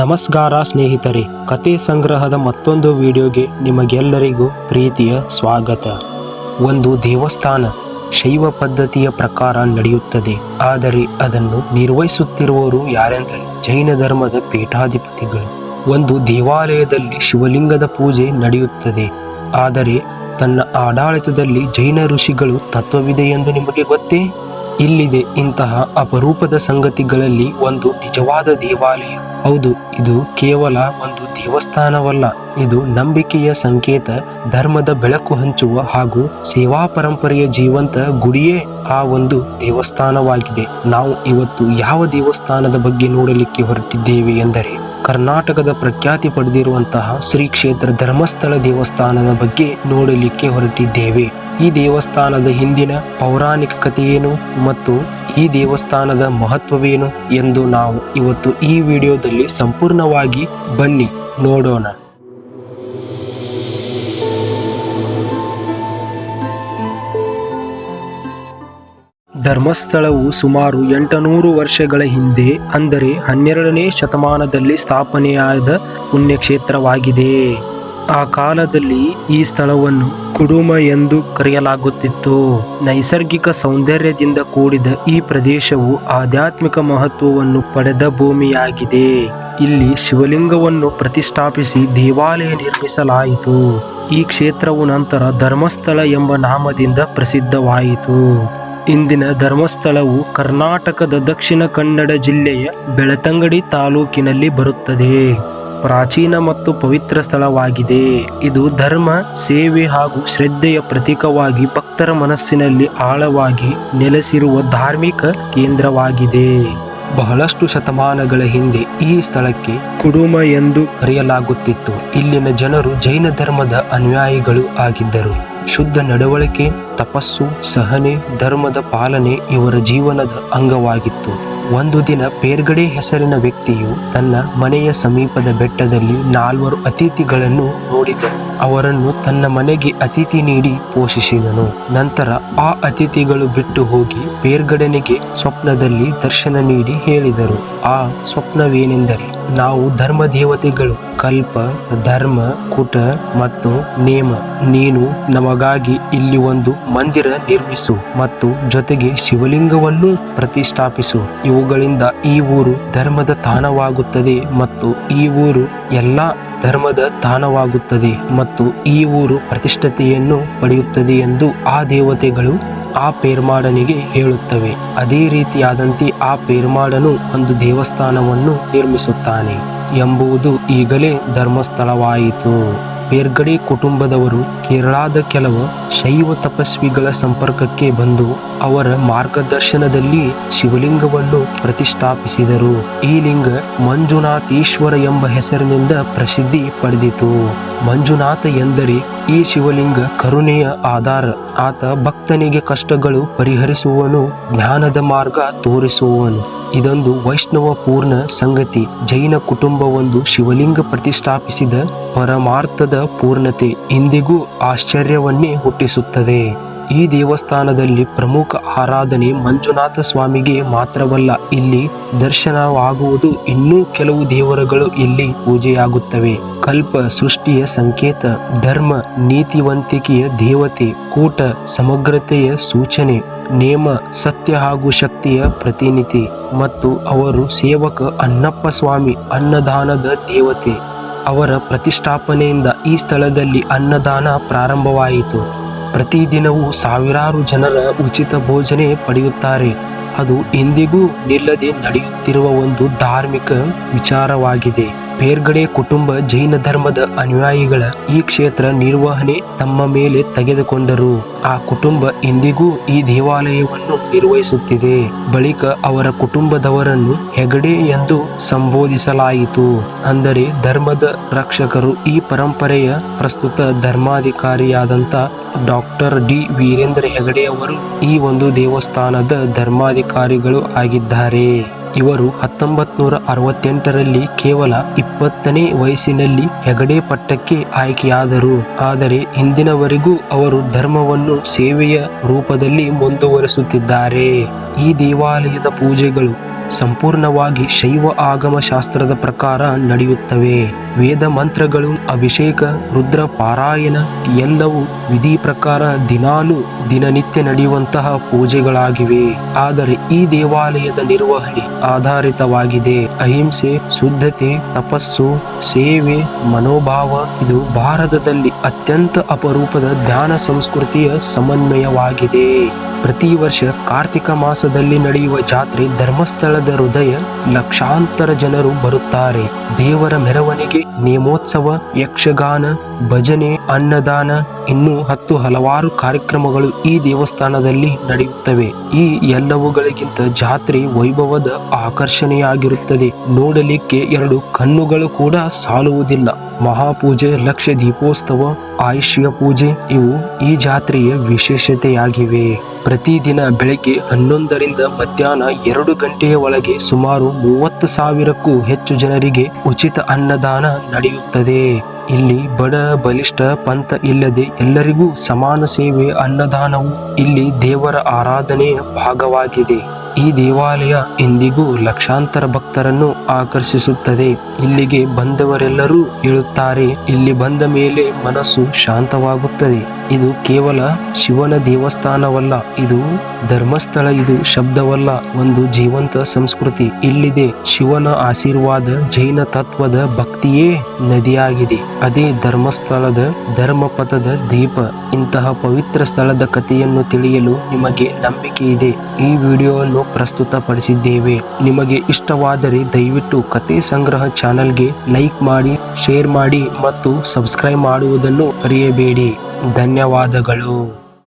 ನಮಸ್ಕಾರ ಸ್ನೇಹಿತರೆ, ಕತೆ ಸಂಗ್ರಹದ ಮತ್ತೊಂದು ವಿಡಿಯೋಗೆ ನಿಮಗೆಲ್ಲರಿಗೂ ಪ್ರೀತಿಯ ಸ್ವಾಗತ. ಒಂದು ದೇವಸ್ಥಾನ ಶೈವ ಪದ್ಧತಿಯ ಪ್ರಕಾರ ನಡೆಯುತ್ತದೆ. ಆದರೆ ಅದನ್ನು ನಿರ್ವಹಿಸುತ್ತಿರುವವರು ಯಾರೆಂದರೆ ಜೈನ ಧರ್ಮದ ಪೀಠಾಧಿಪತಿಗಳು. ಒಂದು ದೇವಾಲಯದಲ್ಲಿ ಶಿವಲಿಂಗದ ಪೂಜೆ ನಡೆಯುತ್ತದೆ. ಆದರೆ ತನ್ನ ಆಡಳಿತದಲ್ಲಿ ಜೈನ ಋಷಿಗಳು ತತ್ವವಿದೆ ಎಂದು ನಿಮಗೆ ಗೊತ್ತೇ? ಇಲ್ಲಿದೆ ಇಂತಹ ಅಪರೂಪದ ಸಂಗತಿಗಳಲ್ಲಿ ಒಂದು ನಿಜವಾದ ದೇವಾಲಯ. ಹೌದು, ಇದು ಕೇವಲ ಒಂದು ದೇವಸ್ಥಾನವಲ್ಲ, ಇದು ನಂಬಿಕೆಯ ಸಂಕೇತ, ಧರ್ಮದ ಬೆಳಕು ಹಂಚುವ ಹಾಗೂ ಸೇವಾ ಪರಂಪರೆಯ ಜೀವಂತ ಗುಡಿಯೇ ಆ ಒಂದು ದೇವಸ್ಥಾನವಾಗಿದೆ. ನಾವು ಇವತ್ತು ಯಾವ ದೇವಸ್ಥಾನದ ಬಗ್ಗೆ ನೋಡಲಿಕ್ಕೆ ಹೊರಟಿದ್ದೇವೆ ಎಂದರೆ ಕರ್ನಾಟಕದ ಪ್ರಖ್ಯಾತಿ ಪಡೆದಿರುವಂತಹ ಶ್ರೀ ಕ್ಷೇತ್ರ ಧರ್ಮಸ್ಥಳ ದೇವಸ್ಥಾನದ ಬಗ್ಗೆ ನೋಡಲಿಕ್ಕೆ ಹೊರಟಿದ್ದೇವೆ. ಈ ದೇವಸ್ಥಾನದ ಹಿಂದಿನ ಪೌರಾಣಿಕ ಕಥೆಯೇನು ಮತ್ತು ಈ ದೇವಸ್ಥಾನದ ಮಹತ್ವವೇನು ಎಂದು ನಾವು ಇವತ್ತು ಈ ವಿಡಿಯೋದಲ್ಲಿ ಸಂಪೂರ್ಣವಾಗಿ ಬನ್ನಿ ನೋಡೋಣ. ಧರ್ಮಸ್ಥಳವು ಸುಮಾರು 800 ವರ್ಷಗಳ ಹಿಂದೆ ಅಂದರೆ 12ನೇ ಶತಮಾನದಲ್ಲಿ ಸ್ಥಾಪನೆಯಾದ ಪುಣ್ಯಕ್ಷೇತ್ರವಾಗಿದೆ. ಆ ಕಾಲದಲ್ಲಿ ಈ ಸ್ಥಳವನ್ನು ಕುಡುಮ ಎಂದು ಕರೆಯಲಾಗುತ್ತಿತ್ತು. ನೈಸರ್ಗಿಕ ಸೌಂದರ್ಯದಿಂದ ಕೂಡಿದ ಈ ಪ್ರದೇಶವು ಆಧ್ಯಾತ್ಮಿಕ ಮಹತ್ವವನ್ನು ಪಡೆದ ಭೂಮಿಯಾಗಿದೆ. ಇಲ್ಲಿ ಶಿವಲಿಂಗವನ್ನು ಪ್ರತಿಷ್ಠಾಪಿಸಿ ದೇವಾಲಯ ನಿರ್ಮಿಸಲಾಯಿತು. ಈ ಕ್ಷೇತ್ರವು ನಂತರ ಧರ್ಮಸ್ಥಳ ಎಂಬ ನಾಮದಿಂದ ಪ್ರಸಿದ್ಧವಾಯಿತು. ಇಂದಿನ ಧರ್ಮಸ್ಥಳವು ಕರ್ನಾಟಕದ ದಕ್ಷಿಣ ಕನ್ನಡ ಜಿಲ್ಲೆಯ ಬೆಳತಂಗಡಿ ತಾಲೂಕಿನಲ್ಲಿ ಬರುತ್ತದೆ. ಪ್ರಾಚೀನ ಮತ್ತು ಪವಿತ್ರ ಸ್ಥಳವಾಗಿದೆ. ಇದು ಧರ್ಮ, ಸೇವೆ ಹಾಗೂ ಶ್ರದ್ಧೆಯ ಪ್ರತೀಕವಾಗಿ ಭಕ್ತರ ಮನಸ್ಸಿನಲ್ಲಿ ಆಳವಾಗಿ ನೆಲೆಸಿರುವ ಧಾರ್ಮಿಕ ಕೇಂದ್ರವಾಗಿದೆ. ಬಹಳಷ್ಟು ಶತಮಾನಗಳ ಹಿಂದೆ ಈ ಸ್ಥಳಕ್ಕೆ ಕುಡುಮ ಎಂದು ಕರೆಯಲಾಗುತ್ತಿತ್ತು. ಇಲ್ಲಿನ ಜನರು ಜೈನ ಧರ್ಮದ ಅನುಯಾಯಿಗಳು ಆಗಿದ್ದರು. ಶುದ್ಧ ನಡವಳಿಕೆ, ತಪಸ್ಸು, ಸಹನೆ, ಧರ್ಮದ ಪಾಲನೆ ಇವರ ಜೀವನದ ಅಂಗವಾಗಿತ್ತು. ಒಂದು ದಿನ ಪೇರ್ಗಡೆ ಹೆಸರಿನ ವ್ಯಕ್ತಿಯು ತನ್ನ ಮನೆಯ ಸಮೀಪದ ಬೆಟ್ಟದಲ್ಲಿ 4 ಅತಿಥಿಗಳನ್ನು ನೋಡಿದನು. ಅವರನ್ನು ತನ್ನ ಮನೆಗೆ ಅತಿಥಿ ನೀಡಿ ಪೋಷಿಸಿದನು. ನಂತರ ಆ ಅತಿಥಿಗಳು ಬಿಟ್ಟು ಹೋಗಿ ಪೇರ್ಗಡನಿಗೆ ಸ್ವಪ್ನದಲ್ಲಿ ದರ್ಶನ ನೀಡಿ ಹೇಳಿದರು. ಆ ಸ್ವಪ್ನವೇನೆಂದರೆ, ನಾವು ಧರ್ಮ ದೇವತೆಗಳು, ಕಲ್ಪ, ಧರ್ಮ, ಕುಟ ಮತ್ತು ನೇಮ. ನೀನು ನಮಗಾಗಿ ಇಲ್ಲಿ ಒಂದು ಮಂದಿರ ನಿರ್ಮಿಸು ಮತ್ತು ಜೊತೆಗೆ ಶಿವಲಿಂಗವನ್ನು ಪ್ರತಿಷ್ಠಾಪಿಸು. ಇವುಗಳಿಂದ ಈ ಊರು ಧರ್ಮದ ತಾಣವಾಗುತ್ತದೆ ಮತ್ತು ಈ ಊರು ಎಲ್ಲ ಧರ್ಮದ ತಾಣವಾಗುತ್ತದೆ ಮತ್ತು ಈ ಊರು ಪ್ರತಿಷ್ಠತೆಯನ್ನು ಪಡೆಯುತ್ತದೆ ಎಂದು ಆ ದೇವತೆಗಳು ಆ ಪೇರ್ಮಾಡನಿಗೆ ಹೇಳುತ್ತವೆ. ಅದೇ ರೀತಿಯಾದಂತೆ ಆ ಪೇರ್ಮಾಡನು ಒಂದು ದೇವಸ್ಥಾನವನ್ನು ನಿರ್ಮಿಸುತ್ತಾನೆ ಎಂಬುದು ಈಗಲೇ ಧರ್ಮಸ್ಥಳವಾಯಿತು. ಪೇರ್ಗಡೆ ಕುಟುಂಬದವರು ಕೇರಳದ ಕೆಲವು ಶೈವ ತಪಸ್ವಿಗಳ ಸಂಪರ್ಕಕ್ಕೆ ಬಂದು ಅವರ ಮಾರ್ಗದರ್ಶನದಲ್ಲಿ ಶಿವಲಿಂಗವನ್ನು ಪ್ರತಿಷ್ಠಾಪಿಸಿದರು. ಈ ಲಿಂಗ ಮಂಜುನಾಥೇಶ್ವರ ಎಂಬ ಹೆಸರಿನಿಂದ ಪ್ರಸಿದ್ಧಿ ಪಡೆದಿತು. ಮಂಜುನಾಥ ಎಂದರೆ ಈ ಶಿವಲಿಂಗ ಕರುಣೆಯ ಆಧಾರ. ಆತ ಭಕ್ತನಿಗೆ ಕಷ್ಟಗಳು ಪರಿಹರಿಸುವನು, ಜ್ಞಾನದ ಮಾರ್ಗ ತೋರಿಸುವವನು. ಇದೊಂದು ವೈಷ್ಣವ ಪೂರ್ಣ ಸಂಗತಿ. ಜೈನ ಕುಟುಂಬವೊಂದು ಶಿವಲಿಂಗ ಪ್ರತಿಷ್ಠಾಪಿಸಿದ ಪರಮಾರ್ಥದ ಪೂರ್ಣತೆ ಇಂದಿಗೂ ಆಶ್ಚರ್ಯವನ್ನೇ ಹುಟ್ಟಿಸುತ್ತದೆ. ಈ ದೇವಸ್ಥಾನದಲ್ಲಿ ಪ್ರಮುಖ ಆರಾಧನೆ ಮಂಜುನಾಥ ಸ್ವಾಮಿಗೆ ಮಾತ್ರವಲ್ಲ, ಇಲ್ಲಿ ದರ್ಶನವಾಗುವುದು ಇನ್ನೂ ಕೆಲವು ದೇವರುಗಳು ಇಲ್ಲಿ ಪೂಜೆಯಾಗುತ್ತವೆ. ಕಲ್ಪ ಸೃಷ್ಟಿಯ ಸಂಕೇತ, ಧರ್ಮ ನೀತಿವಂತಿಕೆಯ ದೇವತೆ, ಕೂಟ ಸಮಗ್ರತೆಯ ಸೂಚನೆ, ನೇಮ ಸತ್ಯ ಹಾಗೂ ಶಕ್ತಿಯ ಪ್ರತಿನಿಧಿ ಮತ್ತು ಅವರು ಸೇವಕ ಅಣ್ಣಪ್ಪ ಸ್ವಾಮಿ ಅನ್ನದಾನದ ದೇವತೆ. ಅವರ ಪ್ರತಿಷ್ಠಾಪನೆಯಿಂದ ಈ ಸ್ಥಳದಲ್ಲಿ ಅನ್ನದಾನ ಪ್ರಾರಂಭವಾಯಿತು. ಪ್ರತಿದಿನವೂ ಸಾವಿರಾರು ಜನರ ಉಚಿತ ಭೋಜನೆ ಪಡೆಯುತ್ತಾರೆ. ಅದು ಇಂದಿಗೂ ನಿಲ್ಲದೆ ನಡೆಯುತ್ತಿರುವ ಒಂದು ಧಾರ್ಮಿಕ ವಿಚಾರವಾಗಿದೆ. ಪೇರ್ಗಡೆ ಕುಟುಂಬ ಜೈನ ಧರ್ಮದ ಅನುಯಾಯಿಗಳ ಈ ಕ್ಷೇತ್ರ ನಿರ್ವಹಣೆ ತಮ್ಮ ಮೇಲೆ ತೆಗೆದುಕೊಂಡರು. ಆ ಕುಟುಂಬ ಇಂದಿಗೂ ಈ ದೇವಾಲಯವನ್ನು ನಿರ್ವಹಿಸುತ್ತಿದೆ. ಬಳಿಕ ಅವರ ಕುಟುಂಬದವರನ್ನು ಹೆಗಡೆ ಎಂದು ಸಂಬೋಧಿಸಲಾಯಿತು. ಅಂದರೆ ಧರ್ಮದ ರಕ್ಷಕರು. ಈ ಪರಂಪರೆಯ ಪ್ರಸ್ತುತ ಧರ್ಮಾಧಿಕಾರಿಯಾದಂಥ ಡಾಕ್ಟರ್ ಡಿ ವೀರೇಂದ್ರ ಹೆಗಡೆ ಅವರು ಈ ಒಂದು ದೇವಸ್ಥಾನದ ಧರ್ಮಾಧಿಕಾರಿಗಳು ಆಗಿದ್ದಾರೆ. ಇವರು 1968ರಲ್ಲಿ ಕೇವಲ 20ನೇ ವಯಸ್ಸಿನಲ್ಲಿ ಹೆಗಡೆ ಪಟ್ಟಕ್ಕೆ ಆಯ್ಕೆಯಾದರು. ಆದರೆ ಇಂದಿನವರೆಗೂ ಅವರು ಧರ್ಮವನ್ನು ಸೇವೆಯ ರೂಪದಲ್ಲಿ ಮುಂದುವರಿಸುತ್ತಿದ್ದಾರೆ. ಈ ದೇವಾಲಯದ ಪೂಜೆಗಳು ಸಂಪೂರ್ಣವಾಗಿ ಶೈವ ಆಗಮ ಶಾಸ್ತ್ರದ ಪ್ರಕಾರ ನಡೆಯುತ್ತವೆ. ವೇದ ಮಂತ್ರಗಳು, ಅಭಿಷೇಕ, ರುದ್ರ ಪಾರಾಯಣ ಎಲ್ಲವೂ ವಿಧಿ ಪ್ರಕಾರ ದಿನನಿತ್ಯ ನಡೆಯುವಂತಹ ಪೂಜೆಗಳಾಗಿವೆ. ಆದರೆ ಈ ದೇವಾಲಯದ ನಿರ್ವಹಣೆ ಆಧಾರಿತವಾಗಿದೆ. ಅಹಿಂಸೆ, ಶುದ್ಧತೆ, ತಪಸ್ಸು, ಸೇವೆ, ಮನೋಭಾವ ಇದು ಭಾರತದಲ್ಲಿ ಅತ್ಯಂತ ಅಪರೂಪದ ಧ್ಯಾನ ಸಂಸ್ಕೃತಿಯ ಸಮನ್ವಯವಾಗಿದೆ. ಪ್ರತಿ ವರ್ಷ ಕಾರ್ತಿಕ ಮಾಸದಲ್ಲಿ ನಡೆಯುವ ಜಾತ್ರೆ ಧರ್ಮಸ್ಥಳದ ಹೃದಯ ಲಕ್ಷಾಂತರ ಜನರು ಬರುತ್ತಾರೆ. ದೇವರ ಮೆರವಣಿಗೆ, ನೇಮೋತ್ಸವ, ಯಕ್ಷಗಾನ, ಭಜನೆ, ಅನ್ನದಾನ ಇನ್ನೂ ಹಲವಾರು ಕಾರ್ಯಕ್ರಮಗಳು ಈ ದೇವಸ್ಥಾನದಲ್ಲಿ ನಡೆಯುತ್ತವೆ. ಈ ಎಲ್ಲವುಗಳಿಗಿಂತ ಜಾತ್ರೆ ವೈಭವದ ಆಕರ್ಷಣೆಯಾಗಿರುತ್ತದೆ. ನೋಡಲಿಕ್ಕೆ 2 ಕಣ್ಣುಗಳು ಕೂಡ ಸಾಲುವುದಿಲ್ಲ. ಮಹಾಪೂಜೆ, ಲಕ್ಷ ದೀಪೋತ್ಸವ, ಆಯುಷ್ಯ ಪೂಜೆ ಇವು ಈ ಜಾತ್ರೆಯ ವಿಶೇಷತೆಯಾಗಿವೆ. ಪ್ರತಿದಿನ ಬೆಳಗ್ಗೆ 11ರಿಂದ ಮಧ್ಯಾಹ್ನ 2 ಗಂಟೆಯ ಒಳಗೆ ಸುಮಾರು 30,000ಕ್ಕೂ ಹೆಚ್ಚು ಜನರಿಗೆ ಉಚಿತ ಅನ್ನದಾನ ನಡೆಯುತ್ತದೆ. ಇಲ್ಲಿ ಬಡ ಬಲಿಷ್ಠ ಪಂಥ ಇಲ್ಲದೆ ಎಲ್ಲರಿಗೂ ಸಮಾನ ಸೇವೆ, ಅನ್ನದಾನವು ಇಲ್ಲಿ ದೇವರ ಆರಾಧನೆಯ ಭಾಗವಾಗಿದೆ. ಈ ದೇವಾಲಯ ಇಂದಿಗೂ ಲಕ್ಷಾಂತರ ಭಕ್ತರನ್ನು ಆಕರ್ಷಿಸುತ್ತದೆ. ಇಲ್ಲಿಗೆ ಬಂದವರೆಲ್ಲರೂ ಹೇಳುತ್ತಾರೆ, ಇಲ್ಲಿ ಬಂದ ಮೇಲೆ ಮನಸ್ಸು ಶಾಂತವಾಗುತ್ತದೆ. ಇದು ಕೇವಲ ಶಿವನ ದೇವಸ್ಥಾನವಲ್ಲ, ಇದು ಧರ್ಮಸ್ಥಳ. ಇದು ಶಬ್ದವಲ್ಲ, ಒಂದು ಜೀವಂತ ಸಂಸ್ಕೃತಿ. ಇಲ್ಲಿದೆ ಶಿವನ ಆಶೀರ್ವಾದ. ಜೈನ ತತ್ವದ ಭಕ್ತಿಯೇ ನದಿಯಾಗಿದೆ. ಅದೇ ಧರ್ಮಸ್ಥಳದ ಧರ್ಮಪಥದ ದೀಪ. ಇಂತಹ ಪವಿತ್ರ ಸ್ಥಳದ ಕಥೆಯನ್ನು ತಿಳಿಯಲು ನಿಮಗೆ ನಂಬಿಕೆ ಇದೆ. ಈ ವಿಡಿಯೋವನ್ನು ಪ್ರಸ್ತುತಪಡಿಸಿದ್ದೇವೆ. ನಿಮಗೆ ಇಷ್ಟವಾದರೆ ದಯವಿಟ್ಟು ಕಥೆ ಸಂಗ್ರಹ ಚಾನೆಲ್ಗೆ ಲೈಕ್ ಮಾಡಿ, ಶೇರ್ ಮಾಡಿ ಮತ್ತು ಸಬ್ಸ್ಕ್ರೈಬ್ ಮಾಡುವುದನ್ನು ಮರೆಯಬೇಡಿ. ಧನ್ಯವಾದಗಳು.